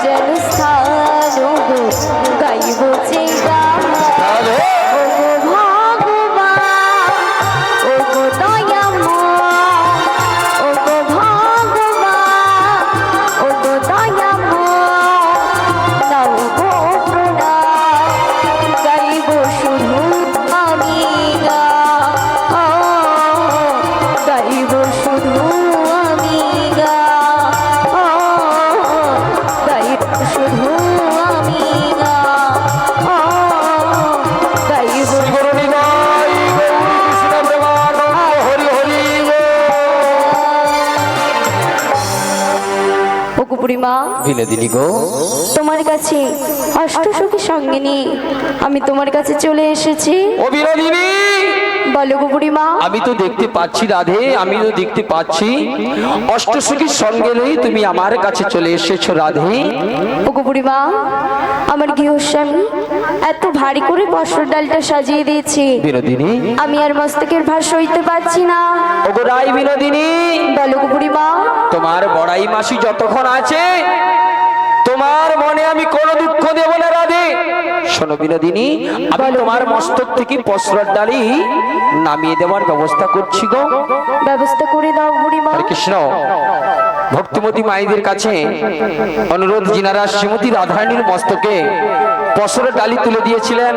যেন স্থান গো গাইব যে গান ওগো ভগবান ওগো দয়াময় ওগো ভগবান ওগো দয়াময় দাও গো প্রণাম গাইব শুধু আমি গাইব শুধু আমি গাইব শুধু আমি গাইব বুড়িমা বিনোদিনী গো, তোমার কাছে অষ্টসখী সঙ্গে নিয়ে আমি তোমার কাছে চলে এসেছি। ও বিনোদিনী, বলো গো বুড়িমা। আমি তো দেখতে পাচ্ছি রাধে, আমি তো দেখতে পাচ্ছি অষ্টসখীর সঙ্গে নিয়ে তুমি আমার কাছে চলে এসেছো রাধে। ওগো বুড়িমা, আমার গৃহস্বামী এত ভারী করে মসুর ডালটা সাজিয়ে দিয়েছে বিনোদিনী, আমি আর মস্তকের ভার সইতে পারছি না। ওগো রাই বিনোদিনী, বলো গো বুড়িমা। তোমার বড়াই মাসি যতক্ষণ আছে তোমার মনে আমি কোনো দুঃখ দেব না রাধে। শোনো বিনোদিনী, আমি তোমার মস্তক থেকে পসরার ডালি নামিয়ে দেওয়ার ব্যবস্থা করছি গো। ব্যবস্থা করে দাও বুড়িমা। হরে কৃষ্ণ। ভক্তিমতী মায়েদের কাছে অনুরোধ, যিনারা শ্রীমতী রাধারানীর মস্তকে পসরার ডালি তুলে দিয়েছিলেন,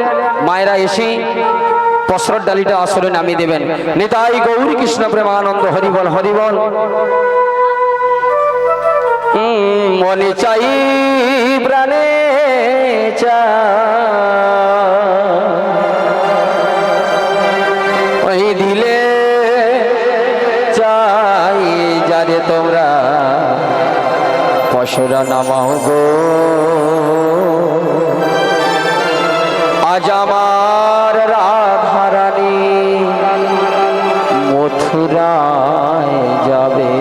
মায়েরা এসে পসরার ডালিটা আসলে নামিয়ে দেবেন। নিতাই গৌর কৃষ্ণ প্রেমানন্দ, হরিবল হরিবল। মনে চাই প্রাণে ওই দিলে চাই যারে তোমরা পশুরা নামাও গো। আজ আমার রাধারানী মথুরায় যাবে।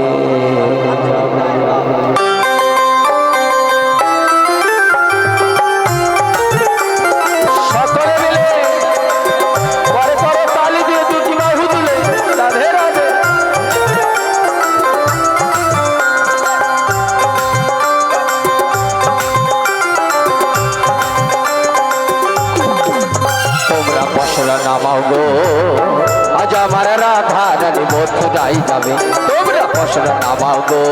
নামাও গো, আজ আমার রাধারানী মথুরায় যাবে। তোমরা পসরা নামাও গো,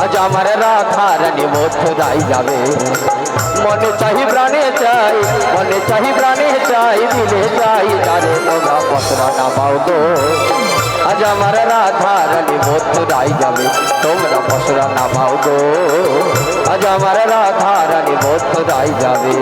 আজ আমার রাধারানী মথুরায় যাবে। মনে চাহি প্রাণে চাই, মনে চাহি প্রাণে চাই, দিলে চাই তারে। তোমরা পসরা নামাও গো, আজ আমার রাধারানী মথুরায় যাবে। তোমরা পসরা নামাও গো, আজ আমার রাধারানী মথুরায় যাবে।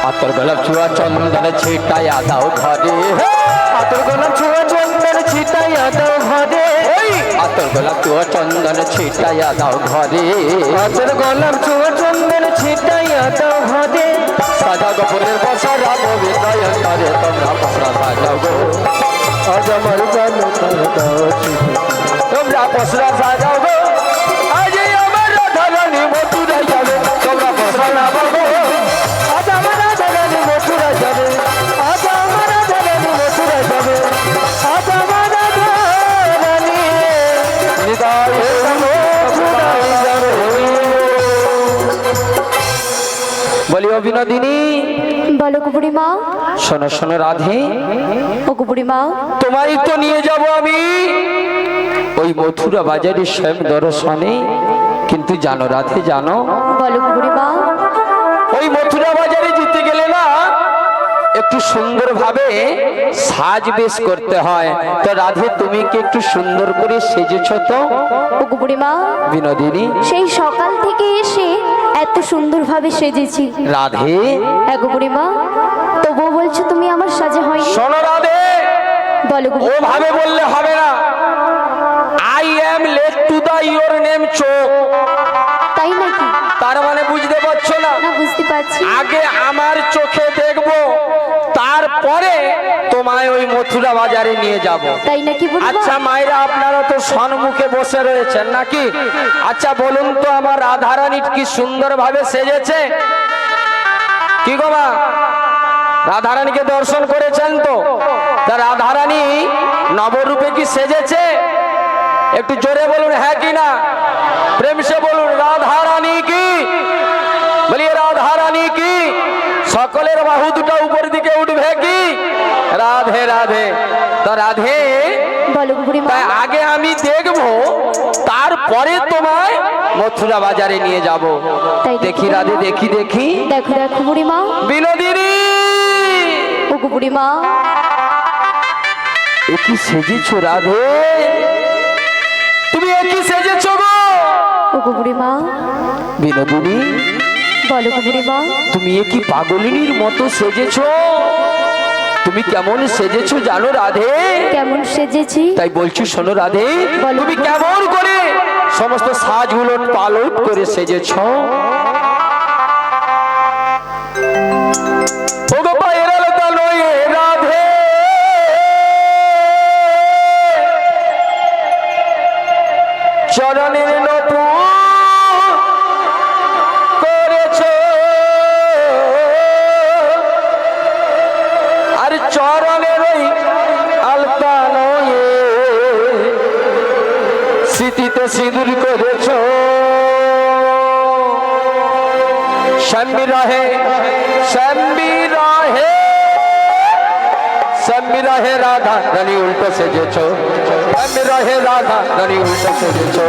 আতর গোলাপ ছুয়া চন্দন ছিটাইয়া দাও ঘরে। আতর গোলাপ ছুয়া চন্দন ছিটাইয়া দাও ঘরে। আতর গোলাপ ছুয়া চন্দন ছিটাইয়া দাও ঘরে। আতর গোলাপ ছুয়া চন্দন ছিটাইয়া দাও ঘরে। সাজা গোপুরের বসা রাম বিনয়ন করে। তোমরা পসরা সাজাও গো, আজ আমার গান দাও। তোমরা পসরা সাজাও গো, আজ আমার রাধারানী মথুরায় যাবে। তোমরা পসরা নামাও গো, আজ আমার রাধারানী মথুরায় যাবে। আজ আমার রাধারানী মথুরায় যাবে। আজ আমার রাধারানী হৃদয়ে মথুরায় যাবে। বলি ও বিনোদিনী। বলো গো বুড়িমা। শোনো শোনো রাধে, ও গো বুড়িমা, তোমায় তো নিয়ে যাব আমি ওই মথুরা বাজারে স্বয়ং দর্শনে। কিন্তু জানো রাধে, জানো? বলো গো বুড়িমা। ওই মথুরা বাজারে যেতে গেলে না একটু সুন্দরভাবে সাজ বেশ করতে হয়। তো রাধে, তুমি কি একটু সুন্দর করে সেজেছো তো? ও গো বুড়িমা, বিনোদিনী, সেই সকাল থেকে এসে এত সুন্দরভাবে সেজেছি। রাধে, হ্যাঁ গো বুড়িমা, তবুও বলছো তুমি আমার সাজে হয়নি। শোনো রাধে, বলো গো। ওভাবে বললে হবে না। I am late to the মুখটা ইওর নেম চোখ, তাই নাকি? তার মানে বুঝতে পারছো না? না, বুঝতে পারছি। আগে আমার চোখে দেখবো, তারপরে তোমায় ওই মথুরা বাজারে নিয়ে যাব। তাই নাকি বুড়িমা? আচ্ছা মায়েরা, আপনারা তো সম্মুখে বসে রয়েছেন নাকি? আচ্ছা বলুন তো, আমার রাধারানী কি সুন্দর ভাবে সেজেছে? কি গো মা, রাধারানীকে দর্শন করেছেন তো? তা রাধারানী নবরূপে কি সেজেছে? একটু জোরে বলুন হ্যাঁ কি না, প্রেম সে বলুন রাধারানী কি, বলিয়ে রাধারানী কি। সকলের বাহু দুটো উপর দিকে উঠবে কি? রাধে রাধে। তো রাধে, বলো বুড়িমা। তাই আগে আমি দেখবো, তারপরে তোমায় মথুরা বাজারে নিয়ে যাব। তাই দেখি রাধে, দেখি দেখি। দেখো দেখো বুড়িমা। বিনোদিনী, ওগো বুড়িমা, এ কি সেজেছো রাধে? তুমি এ কি সেজেছো গো? ওগো বুড়িমা। বিনোদিনী, বলো গো বুড়িমা। তুমি এ কি পাগলিনীর মতো সেজেছো? তুমি কেমন সেজেছো জানো রাধে? কেমন সেজেছি? তাই বলছি শোনো রাধে, বলো। তুমি কেমন করে সমস্ত সাজগুলো পালট করে সেজেছো? ওগো পায়ের আলতা নয়ে রাধে, চরণের নপুর করেছো, আর চরণের ওই আলতা নয়ে স্মৃতিতে সিঁদুর করেছো। শ্যামী রহে, শ্যামী রহে, শ্যামী রহে রাধা রানী উল্টো সেজেছো, শ্যামী রহে রাধা রানী উল্টো সেজেছো।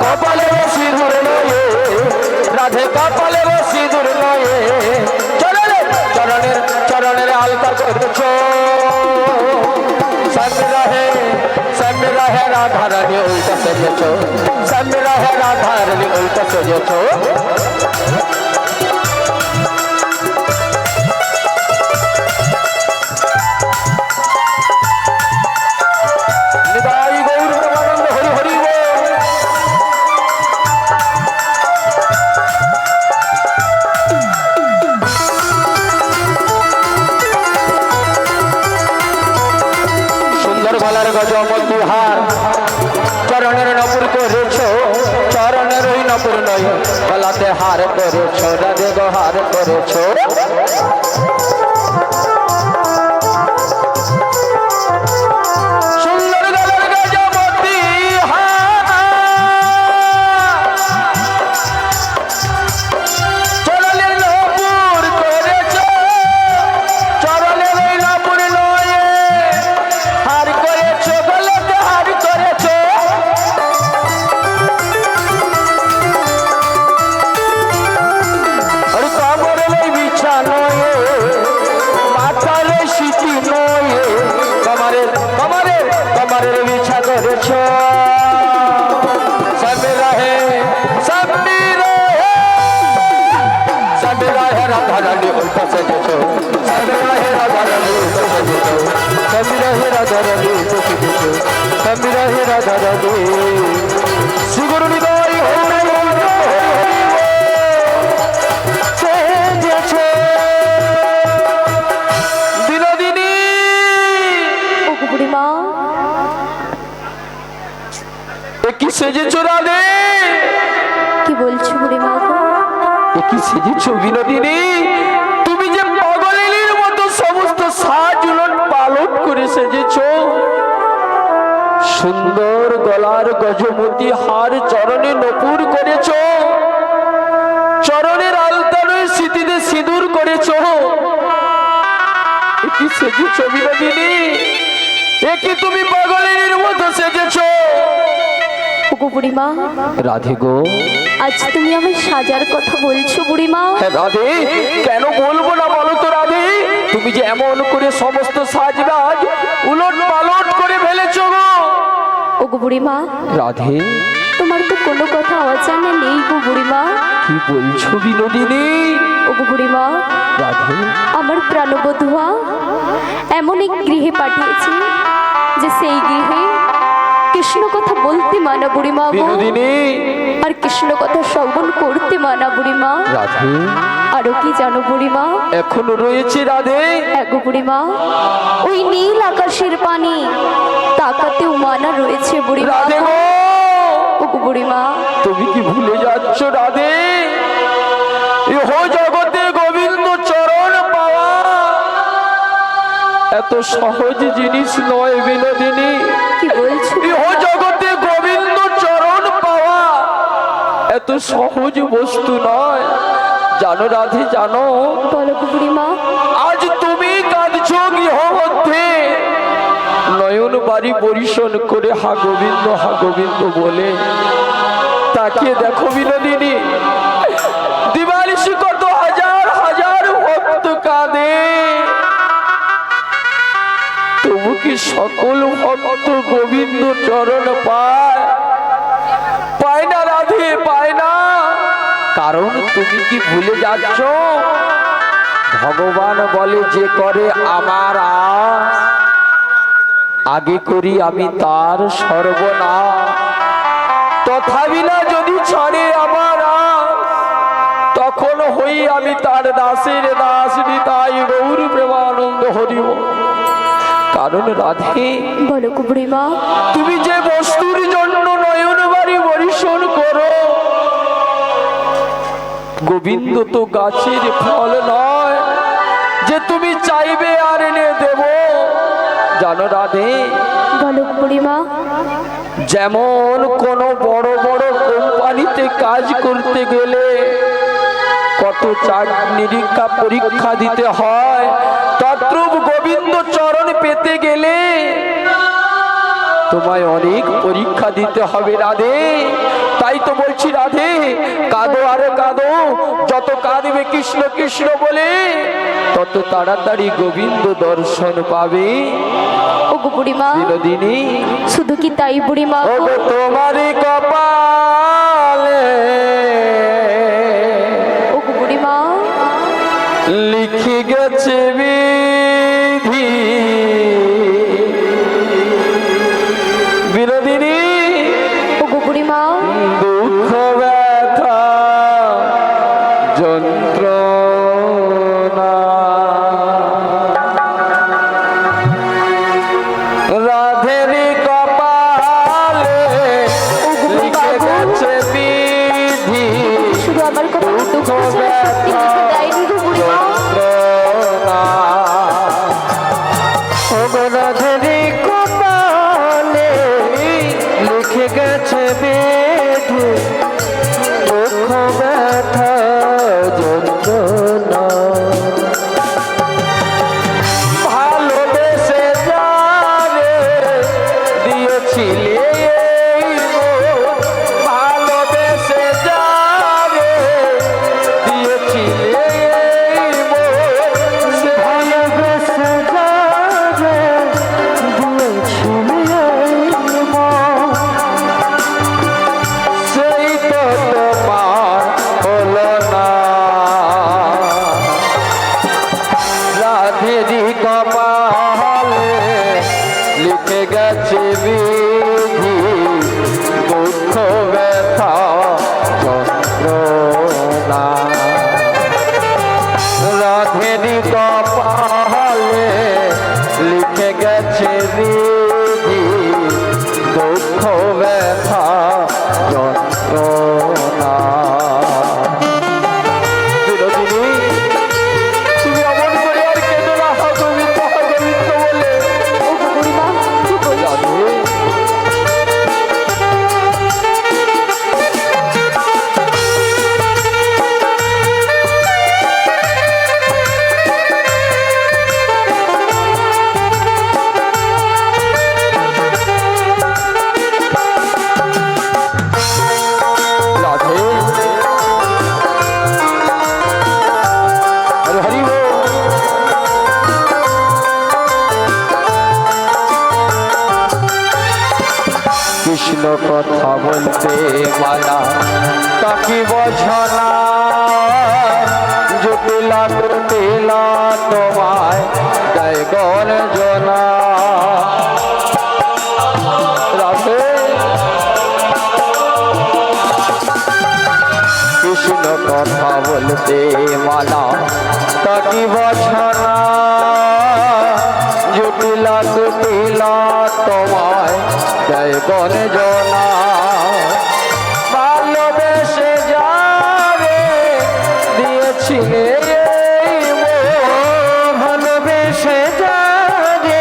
কপালে সিঁদুর নয়ে রাধে, কপালে সিঁদুর নয়ে চরণের চরণের চরণের আলতা করেছো। সামনে রহে রাধা রানী উল্টা সেজেছো, সামনে রহে রাধা রানী উল্টা সেজেছো। নিতাই গৌর প্রেমানন্দ, হরি হরি বল। সুন্দর গলার গজমতি হার, চরণের নপুর করেছো, চরণের ওই নপুর নয় গলাতে হার করেছো, রাধে গো হার করেছো। সুন্দর গলার গজমতি হার, চরণের নপুর করেছো, চরণের ওই নপুর নয় হার করেছো, গলাতে হার করেছো। আর কবর ওই বিছা নয়, মাথালে সিটি নয়, কমারের কমারের কমারের বিছা করেছো। সবে রহে, সবে রহে, সবে রহে রাধা রানী উল্টা সেজেছো, সবে রহে রাধা রানী উল্টা সেজেছো, সবে রহে রাধা রানী উল্টা সেজেছো, সবে রহে রাধা রানী। শ্রী গুরু নিতাই হরি সেজেছো। বিনোদিনী, ওগো বুড়িমা। এ কি সেজেছো রাধে? কি বলছো বুড়িমা গো? এ কি সেজেছো বিনোদিনী? তুমি যে পাগলিনীর মতো সমস্ত সাজ উলট পালট করে সেজেছো। সুন্দর গলার গজমতি হার, চরণে নপুর করেছো, চরণের আলতানোয় স্মৃতিতে সিঁদুর করেছো। এ কি সেজেছো বিনোদিনী? এ কি তুমি পাগলিনীর মতো সেজেছো? ওগো বুড়িমা, রাধে গো। আজ তুমি আমার সাজার কথা বলছো বুড়িমা? হ্যাঁ রাধে, কেন বলবো না বলো তো রাধে? তুমি যে এমন করে সমস্ত সাজগাজ উলট পালট করে ফেলেছো গো। ওগো বুড়িমা, রাধে, তোমার তো কোনো কথা অজানা নেই গো বুড়িমা। কি বলছো বিনোদিনী? ওগো বুড়িমা, রাধে, আমার প্রাণবধূয়া এমন এক গৃহে পাঠিয়েছে যে সেই গৃহে কৃষ্ণ কথা বলতে মানা বুড়িমা গো, বিনোদিনী। আর কৃষ্ণ কথা শ্রবণ করতে মানা বুড়িমা। রাধে, আরো কি জানো বুড়িমা? এখনো রয়েছে রাধে। এগো বুড়িমা, ওই নীল আকাশের পানি তাকাতেও মানা রয়েছে বুড়িমা। রাধে গো, ওগো বুড়িমা, তুমি কি ভুলে যাচ্ছ রাধে? ইহ জগতে গোবিন্দ চরণ পাওয়া এত সহজ জিনিস নয় বিনোদিনী। কি বলছো? ইহ জগতে গোবিন্দ চরণ পাওয়া এত সহজ বস্তু নয়। জানো রাধে, জানো? বলো গো বুড়িমা। আজ তুমি কাঁদছ গৃহ মধ্যে, নয়ন বাড়ি পরিশন করে হা গোবিন্দ বলে। তাকিয়ে দেখো বিনোদিনী, দিবানিশি কত হাজার হাজার ভক্ত কাঁদে, তবু কি সকল ভক্ত গোবিন্দ চরণ পায়? পায় না রাধে, পায় না। কারণ তুমি কি ভুলে যাচ্ছ? ভগবান বলে যে করে আমার আশ, আগে করি আমি তার সর্বনাশ। তথাপি না যদি ছাড়ে আমার আশ, তখন হই আমি তার দাসের দাস। নিতাই গৌর প্রেমানন্দ হরি বল। কারণ রাধে, বলো গো বুড়িমা। তুমি যে বস্তুর জন্য নয়ন বাড়ি বরিশন করো, গোবিন্দ তো গাছের ফল নয় যে তুমি চাইবে আর এনে দেব। জানো রাধে, বলো গো বুড়িমা। যেমন কোন বড় বড় কোম্পানিতে কাজ করতে গেলে কত নিরীক্ষা পরীক্ষা দিতে হয়, তদ্রূপ গোবিন্দ চরণ পেতে গেলে তোমায় অনেক পরীক্ষা দিতে হবে রাধে। তাই তো বলছি রাধে, কাঁদো আরে কাঁদো, যত কাঁদবে কৃষ্ণ কৃষ্ণ বলে তত তাড়াতাড়ি গোবিন্দ দর্শন পাবে। ওগো বুড়িমা, বিনোদিনী, শুধু কি তাই বুড়িমা? ওগো তোমারই কপালে ওগো বুড়িমা, লিখে গেছে বিধি। বিনোদিনী, ওগো বুড়িমা, দুঃখ ব্যথা যন্ত্রণা রাধেরি কপালে লিখে গেছে বিধি। শুধু আমার কথা দুঃখ ছাড়া সত্যি কিছু দেয়নি গো বুড়িমা। রাধেরি কপালে লিখে গেছে বিধি, দুঃখ ব্যথা যন্ত্রণা। ভালোবেসে যারে দিয়েছিলে এই মন, ভালোবেসে যারে দিয়েছিলে এই মন, সে ভালোবেসে যারে দিয়েছিলে এই মন, সেই তো তোমার হলো না। রাধেরি কপালে লিখে গেছে বিধি, দুঃখ ব্যথা যন্ত্রণা। কথা বলতে মানা তাকি বোঝনা জটিলা কুটিলা তোমায় দেয় গর্জনা রাধে কৃষ্ণ কথা বলতে মানা তাকি বোঝনা জটিলা কুটিলা তোমায় জয় গর্জনা ভালোবেসে যাবে দিয়েছিলে ভালোবেসে যাবে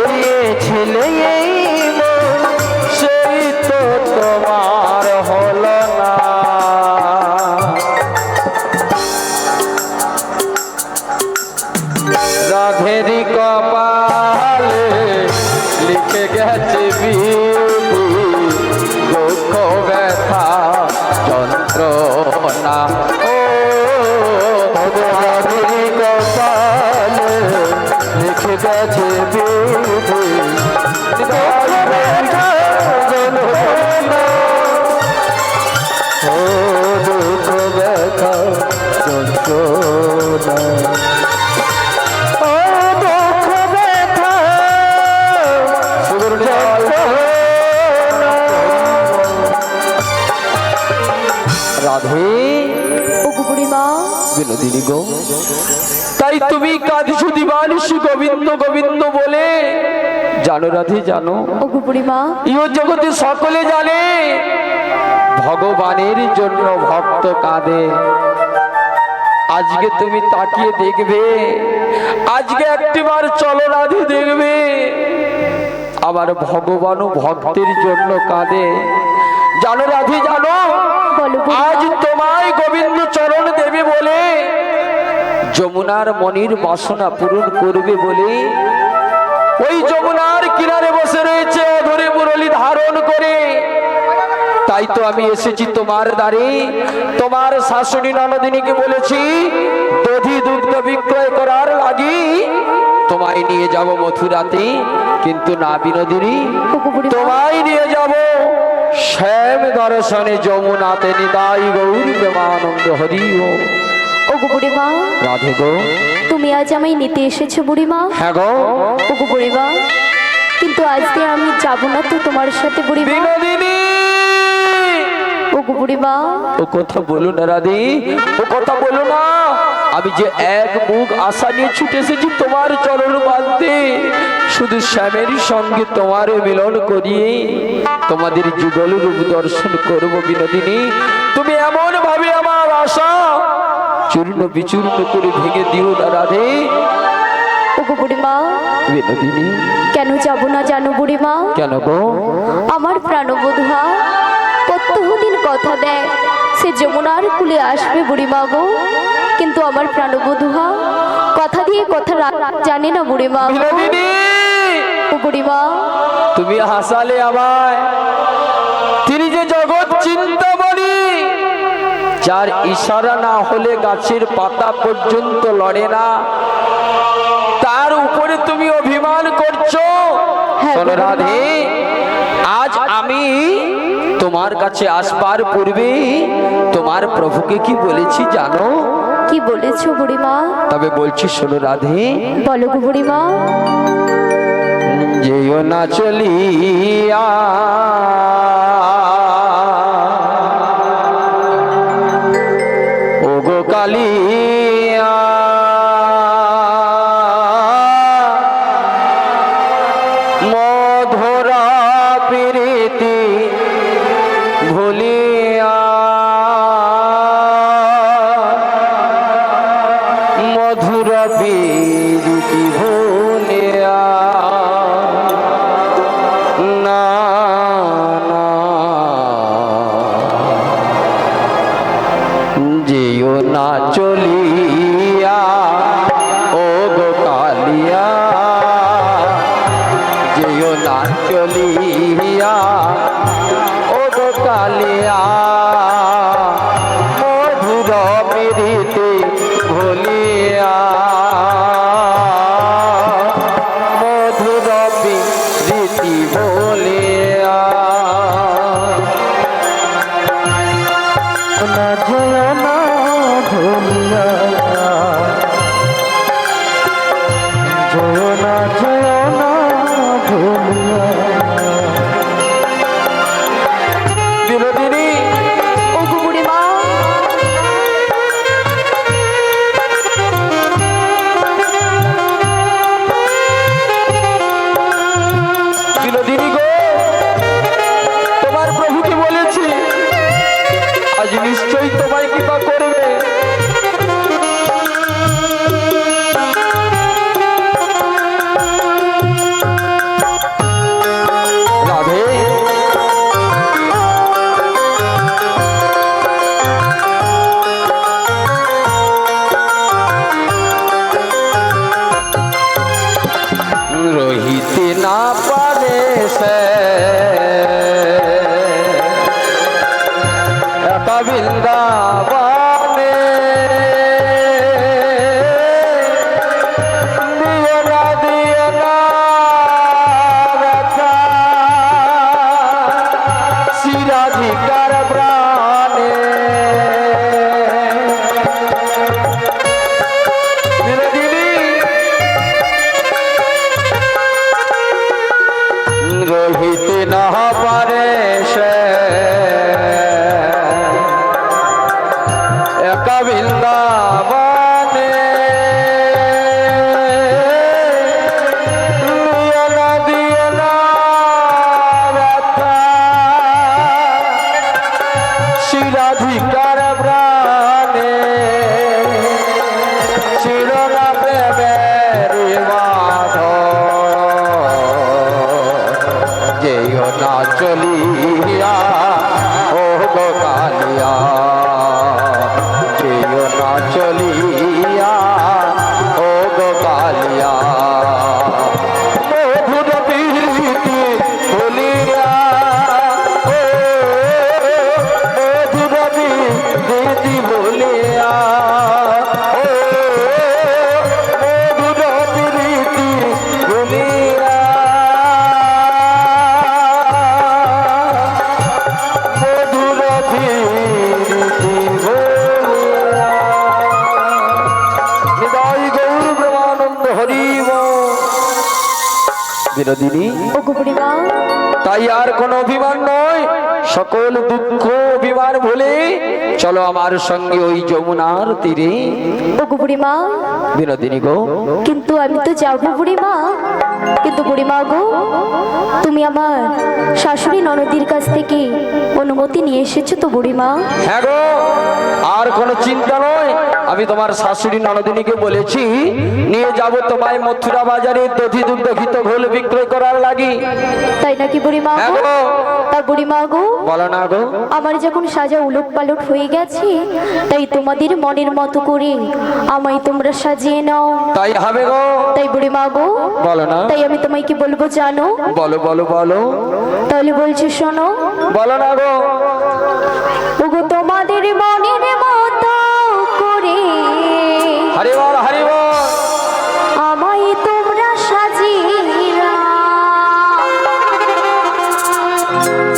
দিয়েছিলে সেই তো তোমার হলো না রাধেরি কপালে লিখে গেছে বিধি দুঃখ ব্যথা যন্ত্রণা ও রাধেরি কপালে লিখে গেছে বিধি দুঃখ ব্যথা যন্ত্রণা ও দুঃখ ব্যথা যন্ত্রণা রাধে ওগো বুড়িমা বিনোদিনী গো তাই তুমি কাঁদছো দিবানিশি গোবিন্দ গোবিন্দ বলে জানো রাধে জানো ওগো বুড়িমা ইহ জগতে সকলে জানে ভগবানের জন্য ভক্ত কাঁদে আজকে তুমি তাকিয়ে দেখবে আজকে একটিবার চলো রাধে দেখবে আবার ভগবানও ভক্তের জন্য কাঁদে জানো রাধে জানো আজ তোমায় গোবিন্দ চরণ দেবে বলে যমুনার মনির বাসনা পূরণ করবে বলে ওই যমুনার কিনারে বসে রয়েছে অধরে মুরলী ধারণ করে তাই তো আমি এসেছি তোমার দ্বারে তোমার শাশুড়ি ননদিনীকে বলেছি দধি দুগ্ধ বিক্রয় করার লাগি তোমায় নিয়ে যাব মথুরাতে কিন্তু না বিনোদিনী তোমায় নিয়ে যাব শ্যাম দর্শনে যমুনাতে নিতাই গৌর প্রেমানন্দ হরি ওগো বুড়িমা রাধে গো তুমি আজ আমায় নিতে এসেছো বুড়িমা হ্যাঁ গো ওগো বুড়িমা কিন্তু আজকে আমি যাব না তো তোমার সাথে বুড়িমা বিনোদিনী ওগো বুড়িমা ও কথা বলো না রাধে ও কথা বলো না আমি যে এক মুখ আশা নিয়ে ছুটে এসেছি তোমার চরণ বাঁধতে শুধু শ্যামের সঙ্গে তোমার মিলন করিয়ে তোমাদের যুগল রূপ দর্শন করবো বিনোদিনী তুমি এমন ভাবে আমার আশা চূর্ণ বিচূর্ণ করে ভেঙে দিও না রাধে ওগো বুড়িমা বিনোদিনী কেন যাব না জানো বুড়িমা কেন গো আমার প্রাণবধূয়া প্রত্যহদিন কথা দেয় সে যমুনার কুলে আসবে বুড়িমা গো কিন্তু আমার প্রাণবধূয়া কথা দিয়ে কথা জানে না বুড়িমা বিনোদিনী ও বুড়িমা তুমি হাসালে আমায় তিনি যে জগৎ চিন্তামণি যার ইশারা না হলে গাছের পাতা পর্যন্ত লড়ে না তার উপরে তুমি অভিমান করছো শোনো রাধে আজ আমি তোমার কাছে আসবার পূর্বে তোমার প্রভুকে কি বলেছি জানো কি বলেছো বুড়িমা তবে বলছি শোনো রাধে বলো গো বুড়িমা যেও না চলিয়া ও গো কালিয়া মধুরা প্রীতি ভুলিয়া মধুরা প্রীতি ভুলিয়া না না যেও না চলিয়া ও গো কালিয়া যেও না চলিয়া ও গো কালিয়া মধুর প্রীতি ভুলিয়া মধুর প্রীতি ভুলিয়া বানে নিয়ে না দিয়ে না ব্যথা শিরাধিকার প্রাণে শিরোনা প্রেমের মাধ যেও না চলিয়া ও গো কালিয়া যেও না চলিয়া ও গো কালিয়া মধুর প্রীতি বলিয়া ও মধুর প্রীতি বলিয়া ও মধুর প্রীতি বলিয়া মধুর প্রীতি বলিয়া হৃদয় গৌর ব্রহ্মানন্দ হরিব বিনোদিনী ওগো বুড়িমা, তাই আর কোনো অভিমান নয়, সকল দুঃখ অভিমান ভুলে চলো আমার সঙ্গে ওই যমুনার তীরে। ওগো বুড়িমা, বিনোদিনী গো, কিন্তু আমি তো যাবো বুড়িমা, কিন্তু বুড়িমা গো, তুমি আমার শাশুড়ি ননদির কাছ থেকে অনুমতি নিয়ে এসেছো তো বুড়িমা? হ্যাঁ গো, আর কোনো চিন্তা নয়, আমি তোমার শাশুড়ি ননদিনীকে বলেছি নিয়ে যাব তোমায় মথুরা বাজারে দধি দুগ্ধ ঘিত ঘোল বিক্রয় করার লাগি। তাই নাকি বুড়িমা হ্যাঁ গো? গো। তা বুড়িমা গো, বলো না গো। আমার যখন সাজা উলট পালট হয়ে গেছে, তাই তোমাদের মনের মতো করে আমায় তোমরা সাজিয়ে নাও। তাই হবে গো। তাই বুড়িমা গো, বলো না। তাই আমি তোমায় কি বলবো জানো? বলো বলো বলো। তাহলে বলছি শোনো। বলো না গো। ওগো তোমাদের মনের মতো করে হরি বল হরি বল। আমায় তোমরা সাজিয়ে নাও।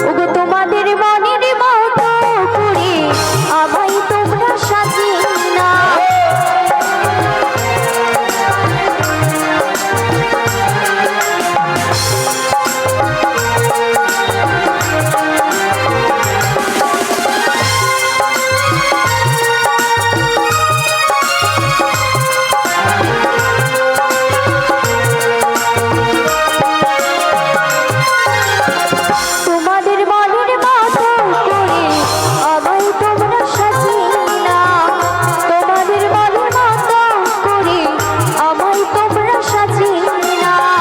ওগো তোমাদের মনের মতো করে আমায় তোমরা সাজিয়ে নাও। তোমাদের মনের মতো করে আমায় তোমরা সাজিয়ে নাও। তোমাদের মনের মতো করে আমায় তোমরা সাজিয়ে নাও।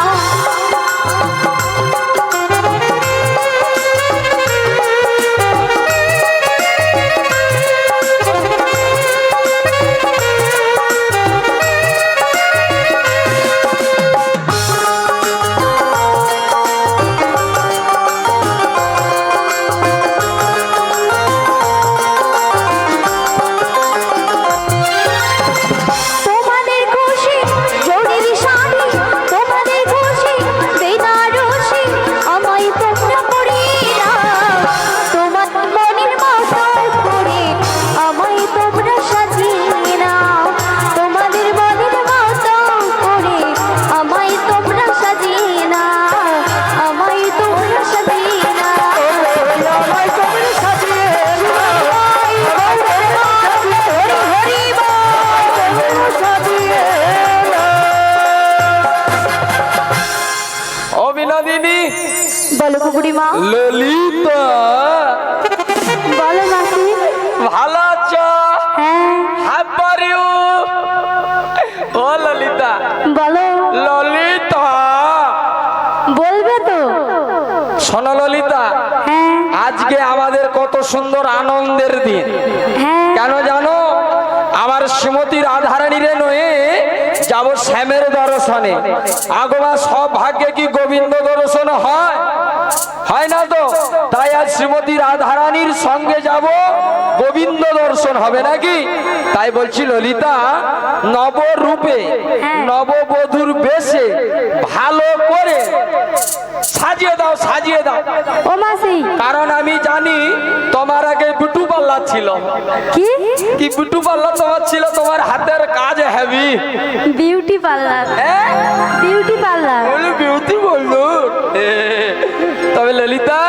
তোমাদের খুশি জরির শাড়ি, তোমাদের খুশি বেনারসি আমায় তোমরা পরিয়ে নাও। তোমার মনের মতো করে আমায় তোমরা সাজিয়ে নাও। তোমাদের মনের মতো করে আমায় তোমরা সাজিয়ে নাও। আমায় তোমরা সাজিয়ে নাও। আমায় তোমরা সাজিয়ে নাও। হরি হরি ও বিনোদিনী। বলো গো বুড়িমা। ললিতা। বলো মাসি। ভালো আছো? হ্যাঁ। How are you? ও ললিতা। বলো। ললিতা। বলবে তো? শোনো ললিতা, হ্যাঁ। আজকে আমাদের কত সুন্দর আনন্দের দিন। হ্যাঁ। কেন জানো? আমার শ্রীমতী রাধারানীরে নয়ে যাব শ্যামের দর্শনে। আগমা সব ভাগ্যে কি গোবিন্দ দর্শন হয়? হয় না তো। তাই আজ শ্রীমতী রাধারানীর সঙ্গে যাব, গোবিন্দ দর্শন হবে নাকি। তাই বলছি ললিতা, নবরূপে নববধূর বেশে ভালো করে সাজিয়ে দাও, সাজিয়ে দাও। ও মাসি। কারণ আমি জানি তোমার আগে বিউটি পার্লার ছিল। কি কি বিউটি পার্লার তোমার ছিল? তোমার হাতের কাজ heavy. Beauty parlour? Beauty parlour? Beauty বললো। তবে ললিতা,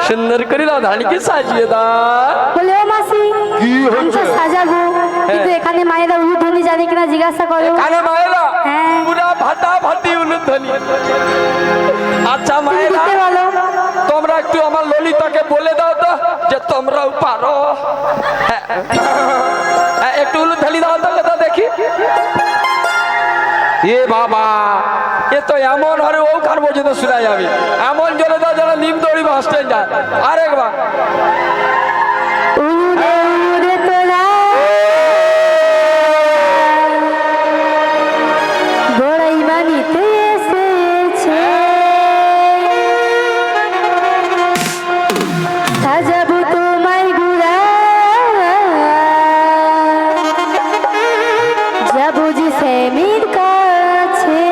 সুন্দর করে রাধারানীকে সাজিয়ে দাও। বলে ও মাসি, কি আমি তো হচ্ছে? সাজাবো, কিন্তু এখানে মায়েরা উলুধ্বনি জানে কিনা জিজ্ঞাসা করো। এখানে মায়েরা হ্যাঁ। পুরা ভাটা ভাটি উলুধ্বনি। আচ্ছা তুমি মায়েরা, দিতে বলো। তোমরা একটু আমার ললিতাকে বলে দাও তো যে তোমরাও পারো। একটু উলুধ্বনি দাও তো কথা দেখি। এ বাবা, এ তো এমন হারে ওখান পর্যন্ত শোনা যাবে, এমন জলে দাও যারা নিম দড়ি বাস স্ট্যান্ড যায়। আরেকবার উলুরে উলুরে তোরা বড়াই মানিতে এসেছে, সাজাবো তোমায় গুড়া, যাবো যে স্যামির কাছে।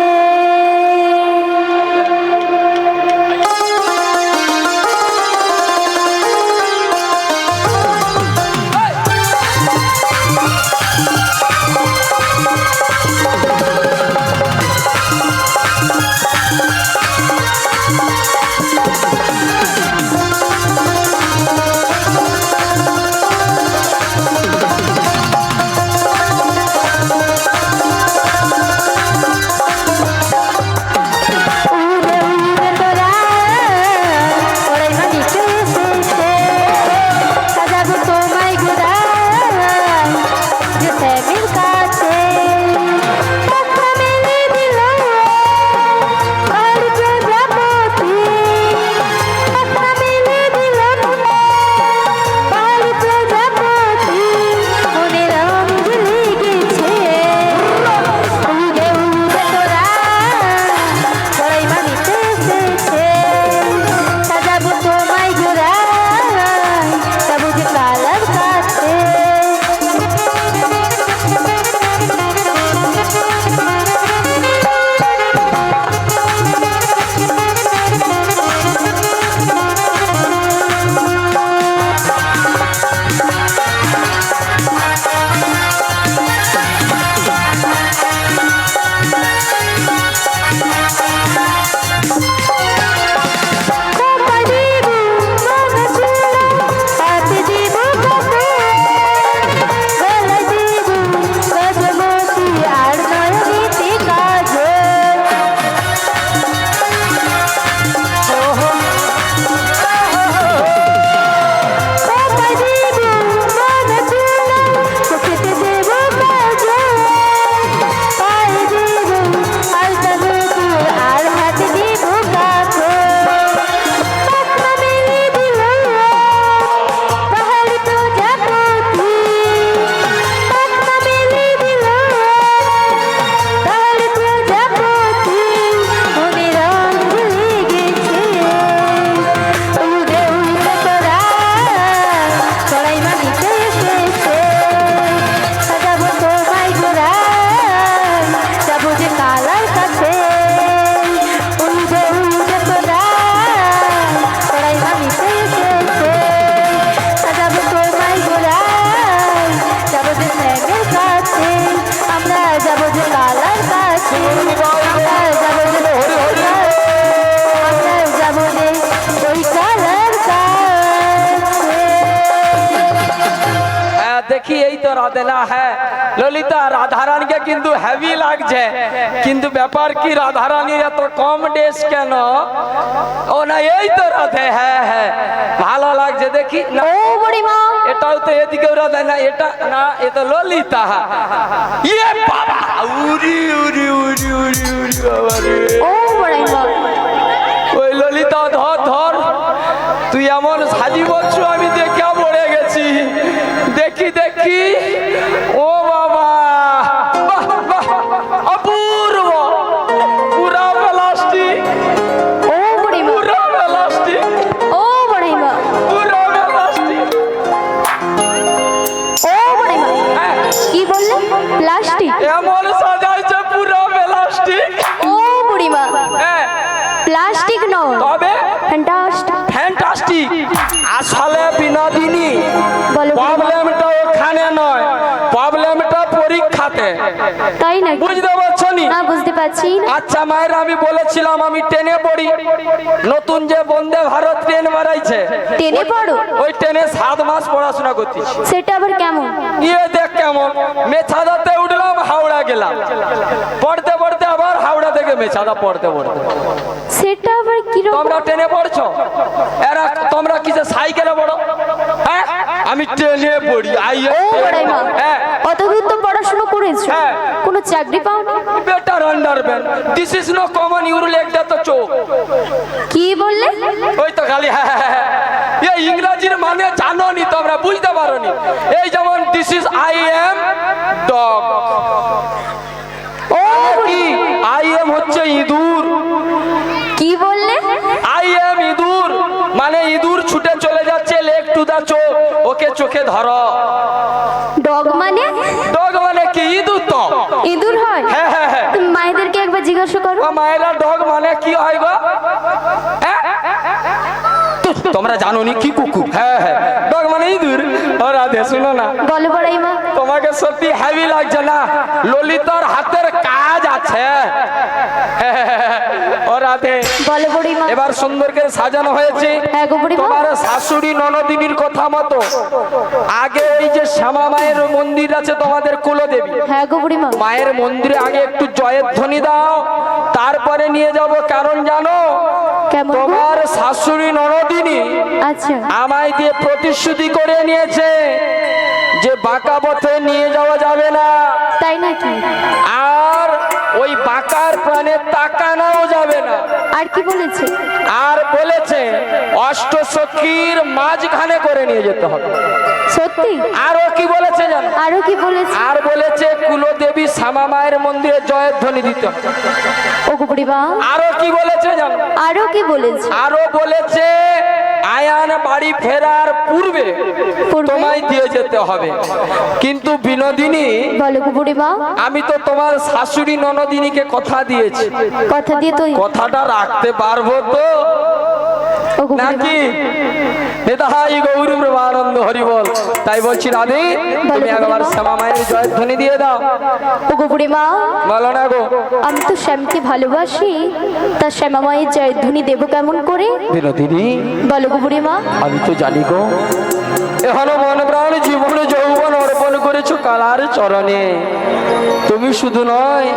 দেখি এই তো রাধেলা হ্যাঁ ললিতা রাধারানীকে কিন্তু হেভি লাগছে, কিন্তু ব্যাপার কি রাধারানীর এত কম ড্রেস কেন? ও না এই তো রাধে, হ্যাঁ হ্যাঁ ভালো লাগছে দেখি না। ও বুড়িমা, এটাও তো এদিকেও রাধে না, এটা না এ তো ললিতা। ইয়ে বাবা উরি উরি উরি উরি উরি বাবা রে। ও বুড়িমা, ওই ললিতা ধর ধর, তুই এমন সাজি বলছো আমি দেখে পড়ে গেছি। দেখি দেখি, ও বাবা বাহ বাহ অপূর্ব, পুরা প্লাস্টিক, ও বুড়িমা, পুরা প্লাস্টিক, ও বুড়িমা, পুরা প্লাস্টিক। ও বুড়িমা, কি বললে? প্লাস্টিক? এমন সাজাইছে পুরা প্লাস্টিক। ও বুড়িমা, হ্যাঁ প্লাস্টিক নয়, তবে ফ্যান্টাস্টিক। ফ্যান্টাস্টিক। আসলে বিনোদিনী বলো বুড়িমা। প্রবলেমটা ওখানে নয়, প্রবলেমটা পরীক্ষাতে। তাই না? বুঝতে পারছো নি? না বুঝতে পারছি। পাচ্ছি না। আচ্ছা মায়ের, আমি বলেছিলাম আমি ট্রেনে পড়ি, নতুন যে বন্দে ভারত ট্রেন বাড়াইছে, ট্রেনে পড়ো? ওই ট্রেনে 7 মাস পড়াশোনা করতেছি। সেটা আবার কেমন? ইয়ে দেখ কেমন, মেছাদাতে উঠলাম, হাওড়া গেলাম, পড়তে পড়তে আবার হাওড়া থেকে মেছাদা পড়তে পড়তে। সেটা আবার কি রকম? তোমরা ট্রেনে পড়ছো, এরা তোমরা কিসে সাইকেলে পড়ো? হ্যাঁ, আমি ট্রেনে পড়ি। ও বড়াইমা, হ্যাঁ, অত দূর তো পড়াশোনা করেছো, হ্যাঁ। কোনো চাকরি পাওনি? Better underman, this is no common your leg that চোখ। কি বললে? ওই তো খালি হ্যাঁ হ্যাঁ হ্যাঁ। এই ইংরেজির মানে জানো নি তোমরা, বুঝতে পারো নি। এই যেমন this is I am dog, ও কি আই এম হচ্ছে ইঁদুর। কি বললে? আই এম ইঁদুর মানে ইঁদুর ছুটে চলে যাচ্ছে, লেগ টু দা চোখ, ওকে চোখে ধরো। ডগ মানে? ডগ মানে কি? ইঁদুর তো। ইঁদুর হয়? হ্যাঁ হ্যাঁ হ্যাঁ। তুমি মায়েদেরকে একবার জিজ্ঞাসা করো। ও মায়েরা, ডগ মানে কি হয় গো? হ্যাঁ? তোমরা জানো নি কি কুকুর? হ্যাঁ হ্যাঁ, ডগ মানে ইঁদুর। ও রাধে, শুনো না, বলো বড়াইমা। তোমাকে সত্যি হেভি লাগছে না? ললিতার হাতের কাজ আছে। ও রাধে, বলো বুড়িমা। এবার সুন্দর করে সাজানো হয়েছে। হ্যাঁ গো বুড়িমা। তোমার শাশুড়ি ননদিনীর কথা মতো আগে এই যে শ্যামা মায়ের মন্দির আছে তোমাদের কুলদেবী, হ্যাঁ গো বুড়িমা। মায়ের মন্দিরে আগে একটু জয়ের ধ্বনি দাও, তারপরে নিয়ে যাব। কারণ জানো, কেমন গো? তোমার শাশুড়ি ননদিনী আচ্ছা। আমায় দিয়ে প্রতিশ্রুতি করে নিয়েছে যে বাঁকা পথে নিয়ে যাওয়া যাবে না, তাই নাকি? আর ওই বাঁকার প্রাণে তাকানোও যাবে না। আর কি বলেছে? আর বলেছে অষ্টসখীর মাঝখানে করে নিয়ে যেতে হবে। সত্যি? আরো কি বলেছে জানো? আরো কি বলেছে? আর বলেছে কুলদেবী শ্যামা মায়ের মন্দিরে জয়ের ধ্বনি দিতে হবে। ও গো বুড়িমা। আরো কি বলেছে জানো? আরো কি বলেছে? আরো বলেছে আয়ান বাড়ি ফেরার পূর্বে তোমায় দিয়ে যেতে হবে। কিন্তু বিনোদিনী, বলো গো বুড়িমা। আমি তো তোমার শাশুড়ি ননদিনীকে কথা দিয়েছি, কথা দিয়ে তো কথাটা রাখতে পারবো তো ও গো বুড়িমা। নাকি? নেতাই গৌর ব্রহ্মানন্দ হরি বল। তাই বলছি রাধে, তুমি একবার শ্যামা মায়ের জয়ের ধ্বনি দিয়ে দাও। ও গো বুড়িমা, বলো না গো। আমি তো শ্যামকে ভালোবাসি, তা শ্যামা মায়ের জয়ধ্বনি দেব কেমন করে? বিনোদিনী, বলো গো বুড়িমা। আমি তো জানি গো, এখনো মন প্রাণ জীবন যৌবন অর্পণ করেছো কালার চরণে। তুমি শুধু নয়,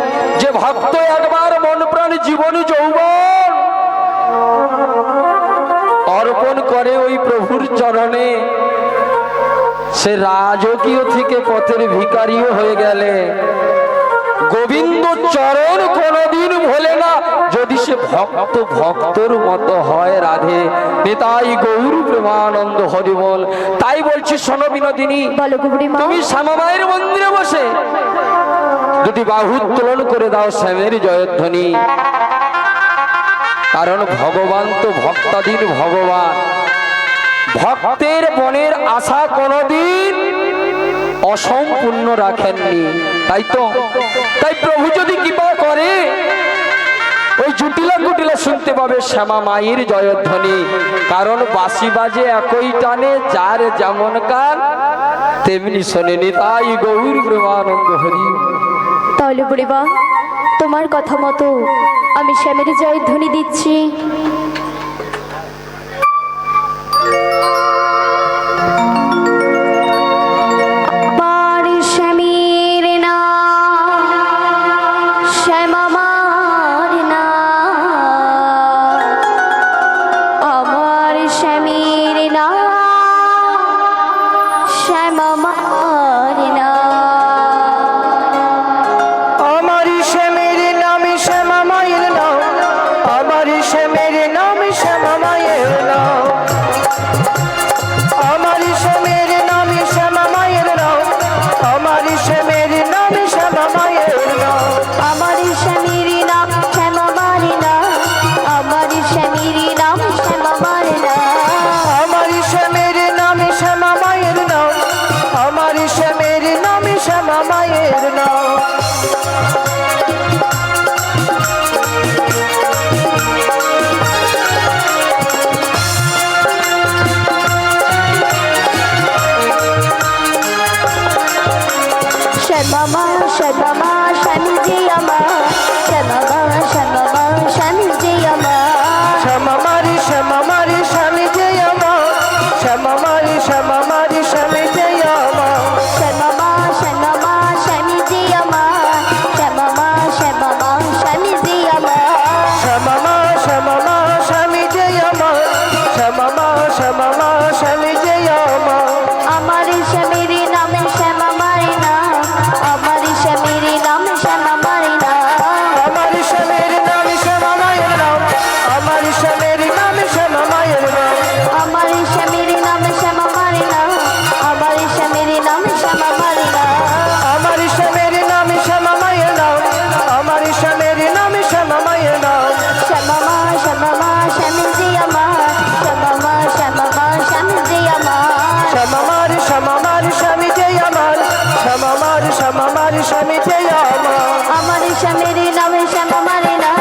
যে ভক্ত একবার মন প্রাণ জীবন যৌবন অর্পণ করে ওই প্রভুর চরণে, সে রাজকীয় থেকে পথের ভিখারিও হয়ে গেলে গোবিন্দ চরণ কোনদিন ভোলে না, যদি সে ভক্ত ভক্তর মতো হয়। রাধে, নেতাই গৌর প্রেমানন্দ হরি বল। তাই বলছি শোনো বিনোদিনী, বলো গো বুড়িমা। তুমি শ্যামা মায়ের মন্দিরে বসে দুটি বাহু উত্তোলন করে দাও শ্যামের জয়ধ্বনি। কারণ ভগবান তো ভক্তাধীন ভগবান, ভক্তের মনের আশা কোনদিন অসম্পূর্ণ রাখেননি। তাই তো, তাই প্রভু যদি কৃপা করে ওই জুটিলা কুটিলা শুনতে পাবে শ্যামা মায়ের জয়ধ্বনি। কারণ বাঁশি বাজে একই টানে, যার যেমন কান তেমনি শোনেনি। তাই গৌর প্রেমানন্দ হরি। তাহলে বুড়িমা, তোমার কথা মতো আমি শ্যামের জয়ধ্বনি দিচ্ছি। আমার শ্যামের নাম, শ্যামা মার নাম, আমার শ্যামের নাম, শ্যামা মার নাম। আমার শ্যামের নাম শ্যামা মায়ের নাম, আমার শ্যামের নাম শ্যামা মায়ের নাম, আমার শ্যামের নাম শ্যামা মায়ের নাম, আমার শ্যামের নাম শ্যামা মায়ের নাম, আমার স্বামীর নাম শ্যামা মার নাম, আমার স্বামীর নাম শ্যামা মার নাম। আমার শ্যামের নাম শ্যামা মায়ের নাম, আমার শ্যামের নাম শ্যামা মায়ের নাম। শ্যামা মা, শ্যামা মা, স্বামী যে আমার, শ্যামা মা স্বামী যে আমার শ্যামা মারি স্বামী যে আমার শ্যামা মারি স্বামী যে আমার শ্যামা মা স্বামী যে আমার শ্যামা মা স্বামী যে আমার শ্যামা মা স্বামী যে আমার শ্যামা মা স্বামী যে আমার আমার স্বামীর নাম শ্যামা মারি না আমার স্বামীর নাম শ্যামা মারি না আমার স্বামীর নাম শ্যামা মায়ের নাম আমার স্বামীর নাম শ্যামা মায়ের নাম আমার স্বামীর নাম শ্যামা মারি না আমার স্বামীর নাম শ্যামা মারি না আমার স্বামীর নাম শ্যামা মায়ের নাম আমার স্বামীর নাম শ্যামা মায়ের নাম শ্যামা মা স্বামী যে আমার শ্যামা মা স্বামী যে আমার শ্যামা মারি স্বামী যে আমার শ্যামা মারি স্বামী যে আমার আমার স্বামীর নাম শ্যামা মারি না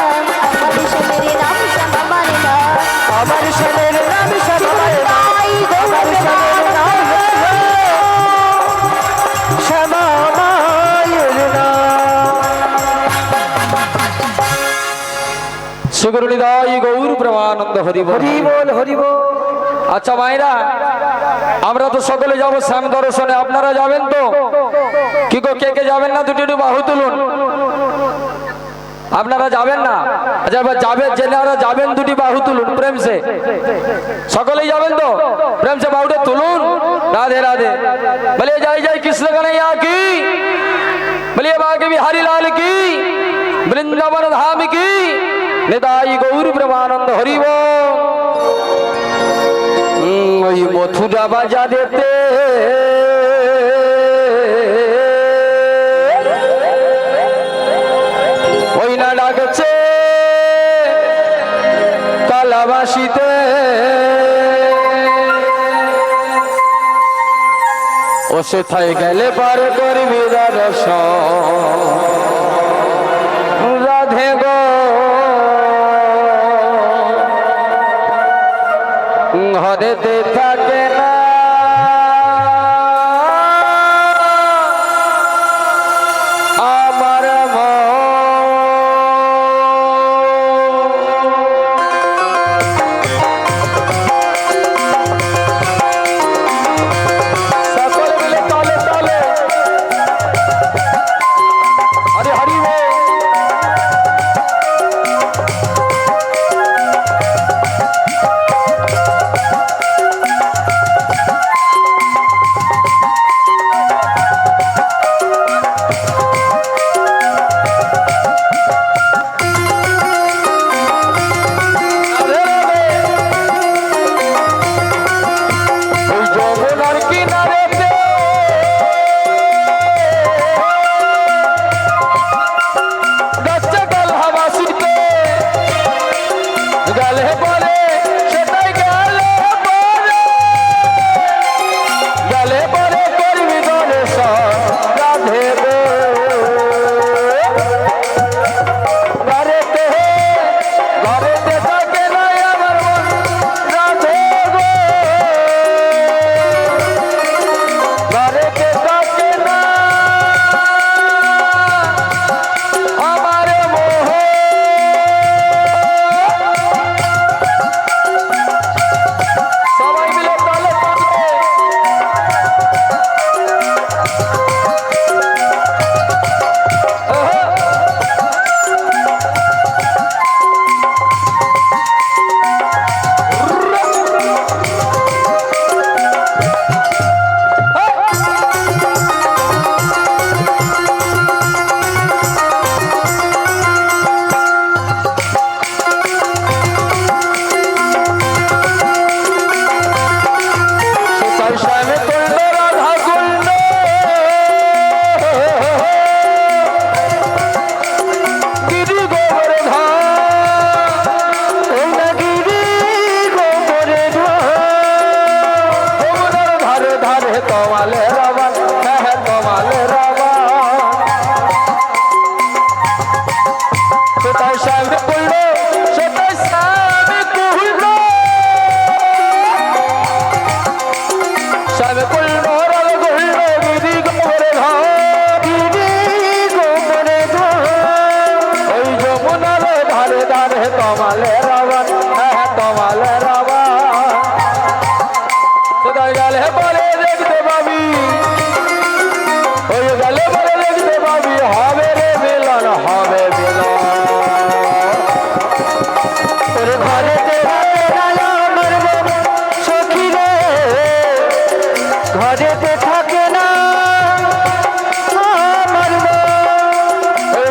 আমার স্বামীর নাম শ্যামা মারি না আমার স্বামীর নাম শ্যামা মায়ের নাম আমার স্বামীর নাম শ্যামা মায়ের নাম শ্রীগুরুনিদাই গৌর প্রেমানন্দ হরি বল। হরি বল হরি বল আচ্ছা মায়েরা, আমরা তো সকলে যাব শ্যাম দর্শনে, আপনারা যাবেন তো? কি গো, কে কে যাবেন না? দুটি বাহু তুলুন। আপনারা যাবেন না? আচ্ছা এবার যাবেন, যেনারা যাবেন দুটি বাহু তুলুন প্রেম সে। সকলেই যাবেন তো? প্রেম সে বাহুটা তুলুন। রাধে রাধে। বলিয়ে জয় জয় কৃষ্ণ কन्हैया की, বলিয়ে বাঁকে বিহারী লাল की, বৃন্দাবন ধাম की, নিতাই গৌর প্রেমানন্দ হরি বল। ওই মথুরা বাজারেতে ওই না ডাকছে কালাবাসিতে, ও সেথায় গেলে পার করবি দর্শন রাধে গো ঘরেতে থাকে না আমার সকলে মিলে তালে তালে হরি হরি বল।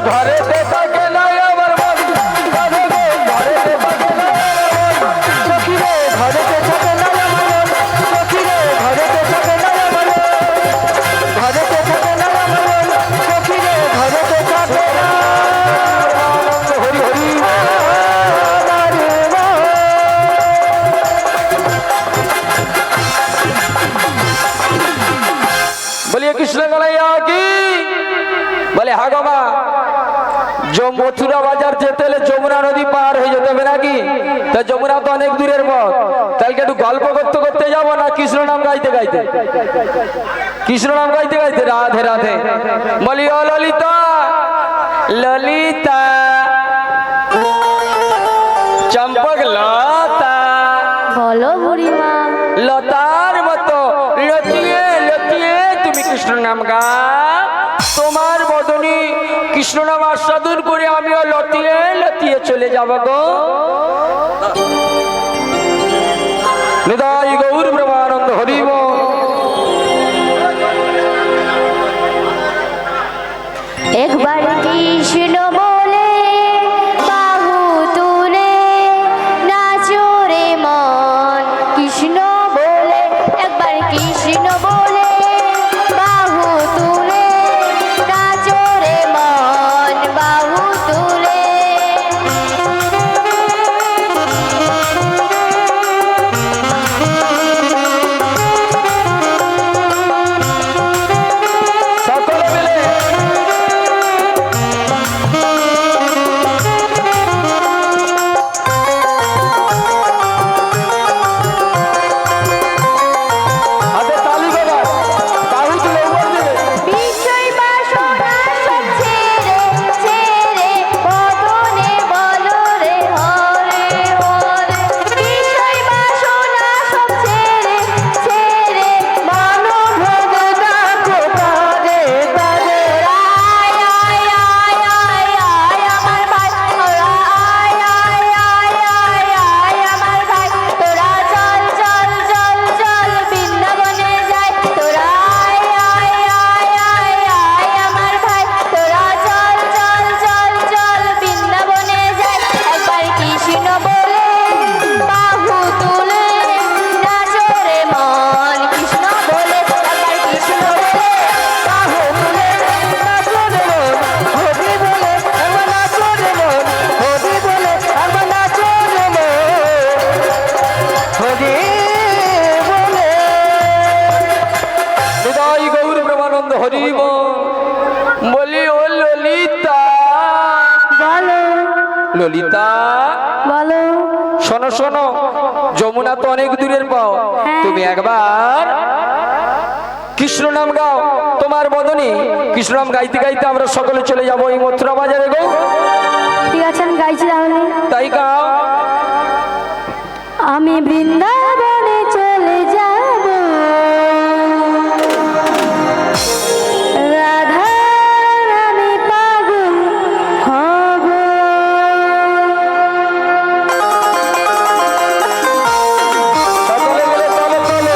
ঘরেতে থাকে না আমার মন রাধে গো ঘরেতে থাকে না আমার মন সখী রে ঘরেতে থাকে না আমার মন সখী রে ঘরেতে থাকে না আমার মন ঘরেতে থাকে না আমার মন সখী রে ঘরেতে থাকে না হরি হরি আমার মন। বলিए कृष्ण कन्हैया की বলে হা গো মা মথুরা বাজার যেতে হলে যমুনা নদী পার হয়ে যেতে হবে নাকি তা যমুনা তো অনেক দূরের পথ তাহলে একটু গল্প করতে করতে যাবো না কৃষ্ণ নাম গাইতে গাইতে কৃষ্ণ নাম গাইতে গাইতে রাধে রাধে বলি ও ললিতা ললিতা চম্পক লতা বলো বুড়িমা। লতার মতো লতিয়ে লতিয়ে তুমি কৃষ্ণ নাম গাও তোমার বদনী কৃষ্ণ নাম আস্বাদন করে আমিও লতিয়ে লতিয়ে চলে যাব গো নিতাই গৌর ব্রহ্মানন্দ হরি বল। একবার কৃষ্ণ বলে বাহু তুলে নাচো রে মন কৃষ্ণ বলে একবার কৃষ্ণ বলে বাহু তুলে নাচো রে মন বাহু তুলে সকলে মিলে হাতে তালি বাবা বাহু তুলে উপর দিকে বিষয় বাসনা সব ছেড়ে ছেড়ে বদনে বলো রে হরে হরে বিষয় বাসনা সব ছেড়ে ছেড়ে মনো ভোগ ডাকো তারে তারে আয় আয় আয় আয় আয় আমার ভাই তোরা আয় আয় আয় আয় আয় আমার ভাই তোরা চল চল চল চল বৃন্দাবনে যাই তোরা আয় আয় আয় আয় আয় আমার ভাই তোরা চল চল চল চল বৃন্দাবনে যাই একবার কৃষ্ণ বলে বাহু তুলে নাচো রে মন কৃষ্ণ বলে একবার কৃষ্ণ বলে বাহু তুলে নাচো রে মন হরি বলে আমার নাচো রে মন হরি বলে আমার নাচো রে মন হরি বলে নিতাই গৌর ব্রহ্মানন্দ হরি বল। বলি ও ললিতা বলো ললিতা বলো শোনো শোনো যমুনা তো অনেক দূরের পাও হ্যাঁ। তুমি একবার কৃষ্ণ নাম গাও তোমার বদনে কৃষ্ণ নাম গাইতে গাইতে আমরা সকলে চলে যাবো এই মথুরা বাজারে গো ঠিক আছে আমি গাইছি তাহলে তাই গাও আমি বৃন্দাবনে চলে যাব রাধা রানী পাগল হব সকলে মিলে চলে চলে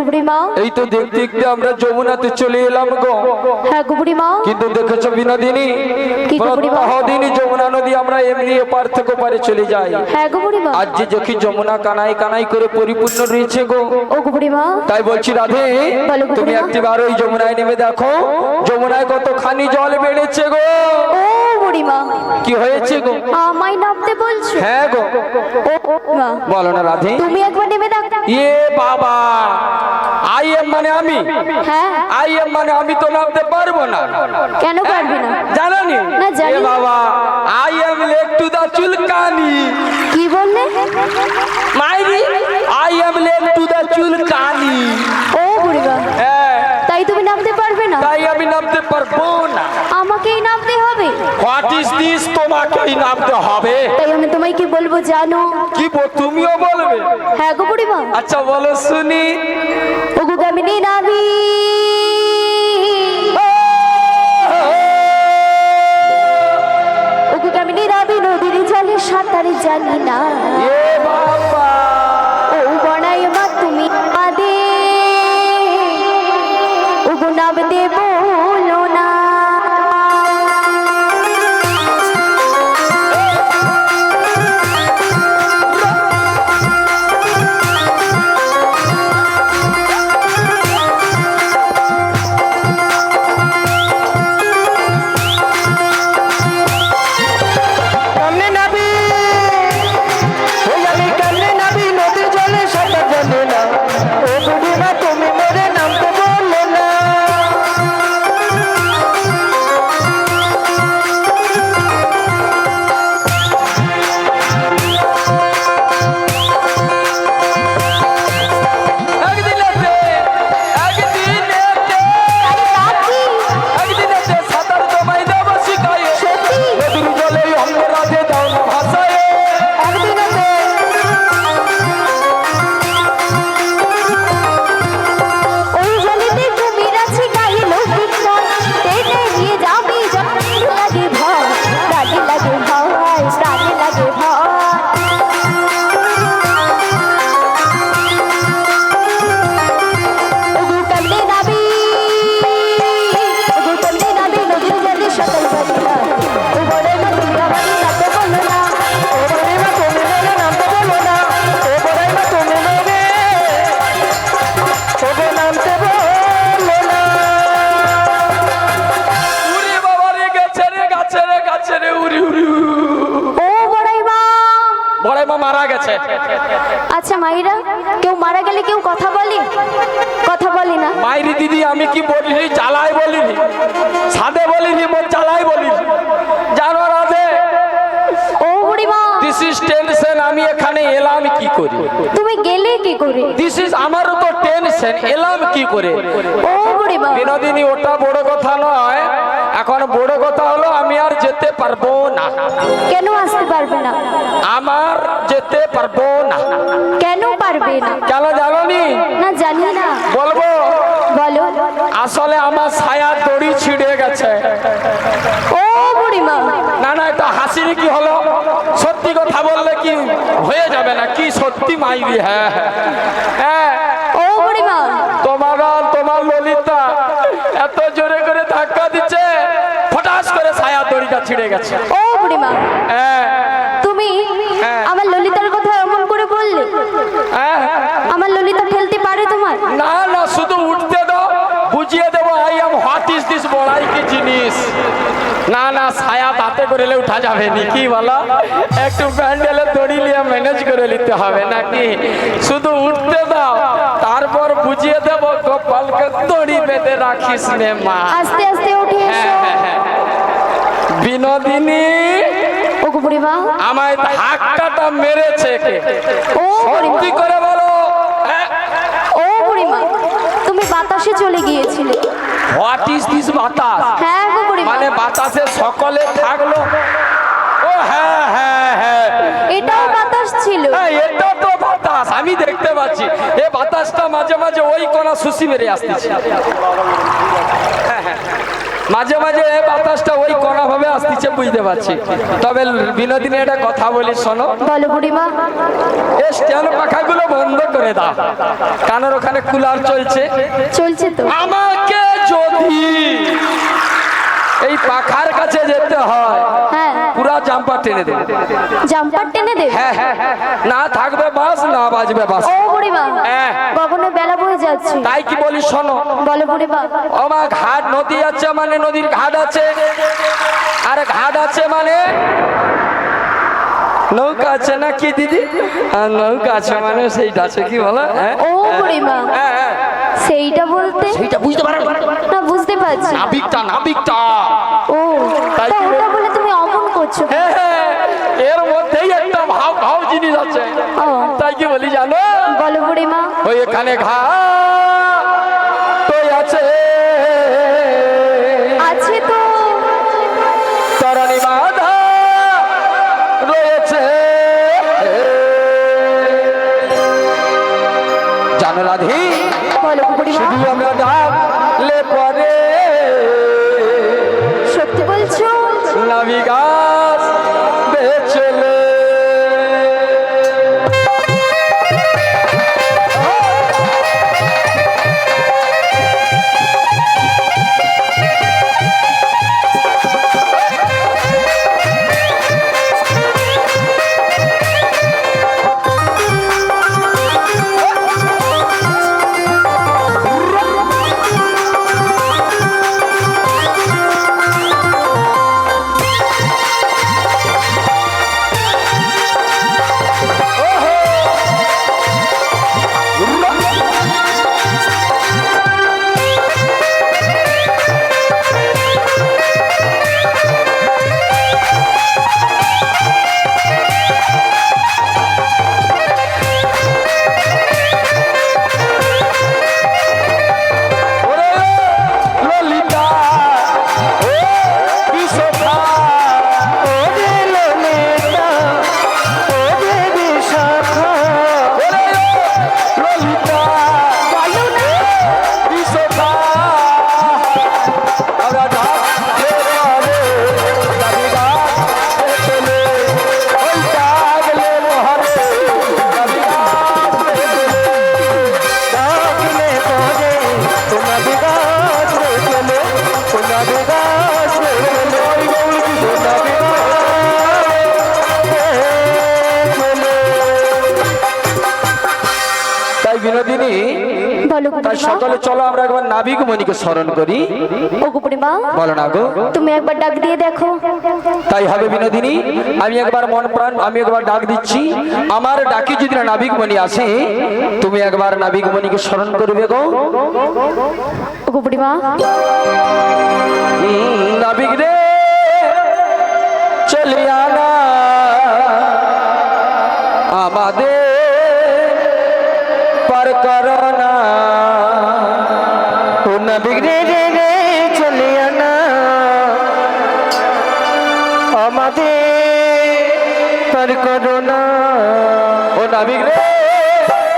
গো বুড়িমা। এই তো দেখতে দেখতে আমরা যমুনাতে চলে এলাম গো। হ্যাঁ গো বুড়িমা। কিন্তু দেখেছো বিনোদিনী, কি গো বুড়িমা? প্রতিদিনই যমুনা নদী আমরা এমনি এপার থেকে ওপারে চলে যাই। হ্যাঁ গো বুড়িমা। আজ যে দেখি যমুনা কানাই কানাই করে পরিপূর্ণ রয়েছে গো। ও গো বুড়িমা। তাই বলছি রাধে, বলো গো তুমি বুড়িমা। একটিবার ওই যমুনায় নেমে দেখো যমুনায় কতখানি জল বেড়েছে গো। ও বুড়িমা, কি হয়েছে গো? আমায় নামতে বলছো? হ্যাঁ গো, ও বুড়িমা, বলো না রাধে। তুমি একবার নেমে দেখ। এ বাবা, আই এম মানে আমি, হ্যাঁ। আই এম মানে আমি তো নামতে পারবো না। কেন পারবে না? জানানি? না, জানি। এ বাবা, I am leg to the চুলকানি। কি বললে? মাইরি, I am leg to the চুলকানি। ও বুড়িমা, হ্যাঁ, তাই তুমি নামতে পারবে না? তাই আমি নামতে পারবো না। আমাকেই নামতে হবে। What is this? তোমাকেই নামতে হবে। তাই আমি তোমায় কি বলবো জানো? কি তুমিও বলবে? হ্যাঁ গো বুড়িমা। আচ্ছা বলো শুনি। ও গো গামিনী নাবি, ও গো গামিনী নাবি, নদীর জলে সাঁতারে জানি না। এ বাবা, ও বনাই মা তুমি আদে, ও গো নামতে বলো না। কেমনে নাবি, ওই আমি কেমনে নাবি নদীর জলে সাঁতার জানি না। ও বুড়িমা তুমি মোরে নামতে বললে না। একদিনেতে, একদিনেতে, একদিনেতে সাঁতার তোমায় দেব শিখায়ে। নদীর জলে অঙ্গ রাধে দাও না ভাসায়ে। একদিনেতে ওই জলেতে কুমির আছে গায়ে লৌকিক নয়, টেনে নিয়ে যাবি যখন লাগে ভয়, প্রাণে লাগে ভয়, প্রাণে লাগে ভয়। ও গো কেমনে নাবি, ও গো কেমনে নাবি, নদীর জলে সাঁতার জানি না। ও বড় মা তুমি আমাকে নামতে বলো না। ও বুড়িমা তুমি মোরে নামতে বলো না। ও বুড়িমা তুমি মোরে ওগো নামতে বলো না। উরি বাবা রে, গেছে রে, গাছে রে, গাছে রে, উরি উরি। ও বড়াই মা। বড়াই মা মারা গেছে। আচ্ছা মাইরা, কেউ মারা গেলে কেউ কথা বলে? কথা বলে না। মাইরি দিদি, আমি কি বলিনি? চালাই বলিনি, সাদে বলিনি, মোর চালাই বলিনি। জানো রাধে, ও বুড়িমা, দিস ইজ টেনশন। আমি এখানে এলাম কি করে? তুমি গেলে কি করে? দিস ইজ, আমারও তো টেনশন, এলাম কি করে? ও বুড়িমা, বিনোদিনী, ওটা বড় কথা নয়। এখন বড় কথা হলো আমি আর যেতে পারবো না। কেন আসতে পারবে না? আমার যেতে পারবো না। কেন পারবে না? কেন জানোনি? না জানি না। বলবো। বলো। আসলে আমার ছায়া দড়ি ছিঁড়ে গেছে। ও বুড়িমা, না না, এটা হাসির কি হলো? সত্যি কথা বললে কি হয়ে যাবে না কি? সত্যি মাইরি। হ্যাঁ হ্যাঁ, ও বুড়িমা, তোমার আর তোমার ললিতা এত জোরে করে ধাক্কা দিচ্ছে, ফটাস করে ছায়া দড়িটা ছিঁড়ে গেছে। ও বুড়িমা, হ্যাঁ তুমি হ্যাঁ। আমার ললিতার কথা এমন করে বললে। হ্যাঁ, আমার ললিতা ফেলতে পারে তোমার? না না, শুধু উঠতে দাও, বুঝিয়ে দেবো I am what is this, বড়াই কি জিনিস। না না, ছায়া তাতে করলে উঠা যাবে নি, কি বলো? একটু প্যান্ডেলে দড়ি নিয়ে ম্যানেজ করে নিতে হবে নাকি? শুধু উঠতে দাও, তারপর বুঝিয়ে দেবো গোপালকে দড়ি বেঁধে রাখিস নে মা। আস্তে আস্তে উঠে এসো। হ্যাঁ, হ্যাঁ, হ্যাঁ। বিনোদিনী, ও গো বুড়িমা, আমায় ধাক্কাটা মেরেছে কে? ও বুড়িমা, সত্যি করে বলো। হ্যাঁ? ও বুড়িমা, তুমি বাতাসে চলে গিয়েছিলে। হোয়াট ইজ দিস বাতাস? হ্যাঁ গো বুড়িমা, মানে বাতাসে সকলে থাকলো। ও হ্যাঁ হ্যাঁ হ্যাঁ, এটাও বাতাস ছিল। হ্যাঁ, এটা তো বাতাস, আমি দেখতে পাচ্ছি। এই বাতাসটা মাঝে মাঝে ওই কোনা সুসি মেরে আসতেছে। হ্যাঁ, হ্যাঁ। মাঝে মাঝে বাতাসটা ওই কোনা ভাবে আসতেছে বুঝতে পারছি। তবে বিনোদিনী একটা কথা বলি শোনো, বলো বুড়িমা। এই স্ট্যান্ড পাখাগুলো বন্ধ করে দাও, কানের ওখানে কুলার চলছে। চলছে তো। আমাকে যদি এই পাখার কাছে যেতে হয় হ্যাঁ, পুরা জাম্পার টেনে দেবে। জাম্পার টেনে দেবে? হ্যাঁ হ্যাঁ হ্যাঁ, না থাকবে বাস না বাজবে বাস। ও বুড়িমা, হ্যাঁ। গগনে বেলা বয়ে যাচ্ছে। তাই কি বলি শোনো, বলো বুড়িমা। আমার ঘাট নদী আছে মানে নদীর ঘাট আছে, আর ঘাট আছে মানে নৌকা আছে না কি দিদি? আর নৌকা আছে মানে সেইটা আছে কি বলো? হ্যাঁ ও বুড়িমা, হ্যাঁ হ্যাঁ, সেইটা বলতে সেইটা বুঝতে পারো না, বুঝতে পারছি না। নাবিকটা নাবিকটা। ও, তাই তা কি ওটা বলে তুমি অমন করছো? হ্যাঁ, হ্যাঁ, এর মধ্যেই একটা ভাব ভাব জিনিস আছে। ও, তাই কি বলি জানো, বলো বুড়িমা। ওই এখানে ঘাট তো আছে, আছে তো। তরণী বাঁধা রয়েছে। জানো রাধি, বলো বুড়িমা। শুধু আমরা ডাকলে পরে সত্যি বলছো? নাবিগাস বেচলে। বিনোদিনী, বলো তাই বুড়িমা। সকলে চলো আমরা একবার নাবিক মণিকে স্মরণ করি। ও বুড়িমা, বলো না গো। তুমি একবার ডাক দিয়ে দেখো। তাই হবে বিনোদিনী, আমি একবার মন প্রাণ আমি একবার ডাক দিচ্ছি। আমার ডাকি যদি না নাবিক মণি আসে, তুমি একবার নাবিক মণিকে স্মরণ করবে গো। ও বুড়িমা। নাবিক রে চলে আনা আমাদের পার করোনা। ও নাবিক রে রে রে চলে আনা আমাদের পার করোনা। ও নাবিক রে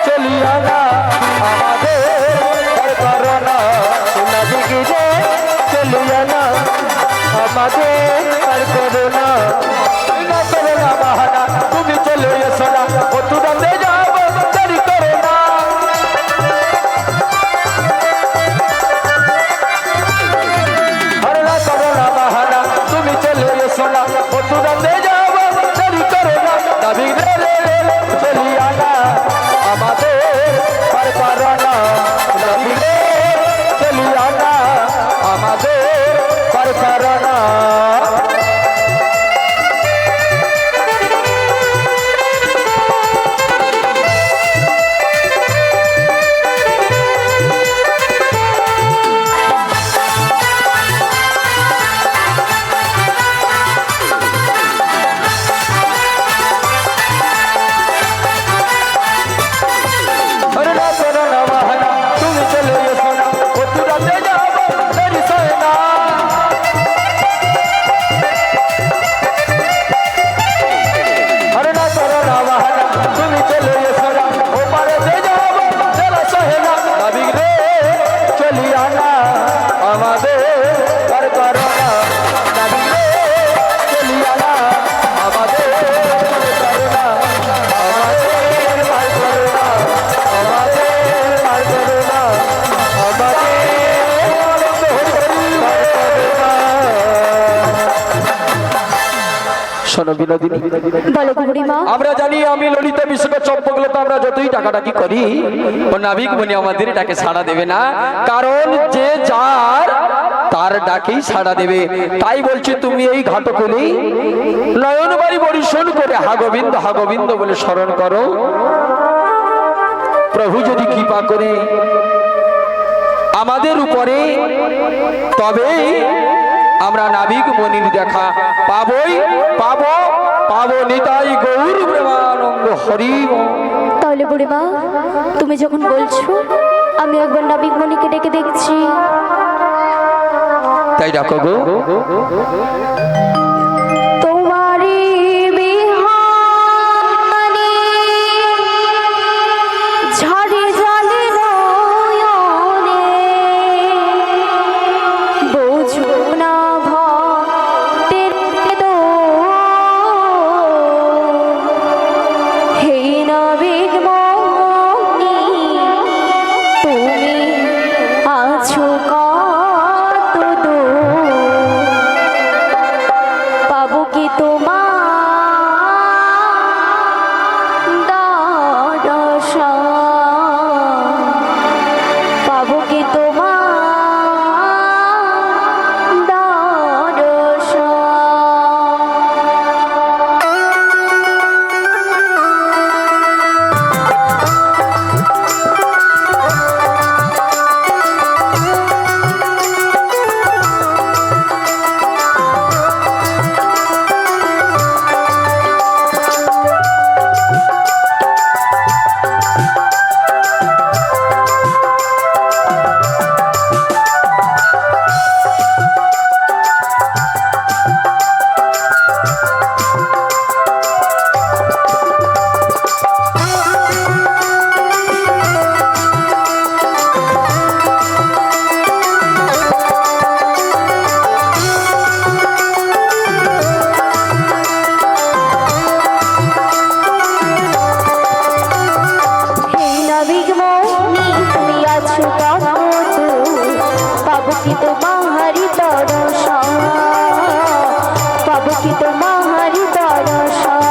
চলে আনা আমাদের পার করোনা। ও নাবিক রে চলে আনা আমাদের পার করোনা। না করো না বাহানা, তুমি চলে এসো না, ও তুরাতে যাবো দেরি করো না। আরে না করো না বাহানা, তুমি চলে এসো না, ও তুরাতে যাবো দেরি করো না। নাবিক রে রে রে চলি আনা আমাদের পার করো না। শোনো বিনোদিনী, বলো বুড়িমা। আমরা জানি আমি ললিতা বিশ্বকে চম্পকলতা আমরা যতই টাকাটাকি করি ও নাবিক মনি আমাদের ডাকে সাড়া দেবে না, কারণ যে যার তার ডাকেই সাড়া দেবে। তাই বলছি তুমি এই ঘাটকুলি নয়নবাড়ি বরিশন করে হা গোবিন্দ বলে স্মরণ করো। প্রভু যদি কৃপা করে আমাদের উপরে, তবেই আমরা নাবিক মনির দেখা পাবো নিতাই গৌর প্রেমানন্দ হরি। তাহলে বুড়িমা তুমি যখন বলছো আমি একবার নাবিক মণিকে ডেকে দেখছি। তাই ডাকো গো। তোমারি বিহানে ঝড়ে জলে নয়নে বুঝো না ভক্তের হে নাবিক মনি তুমি আছো কত দূর, পাবো কি তোমার দর্শন, পাবো কি তোমার দর্শন। পাবো কি তোমারি দর্শন, পাবো কি তোমারি দর্শন।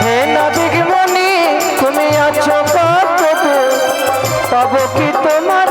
হে নাবিক মনি তুমি আছো কত দূর, পাবো কি তোমার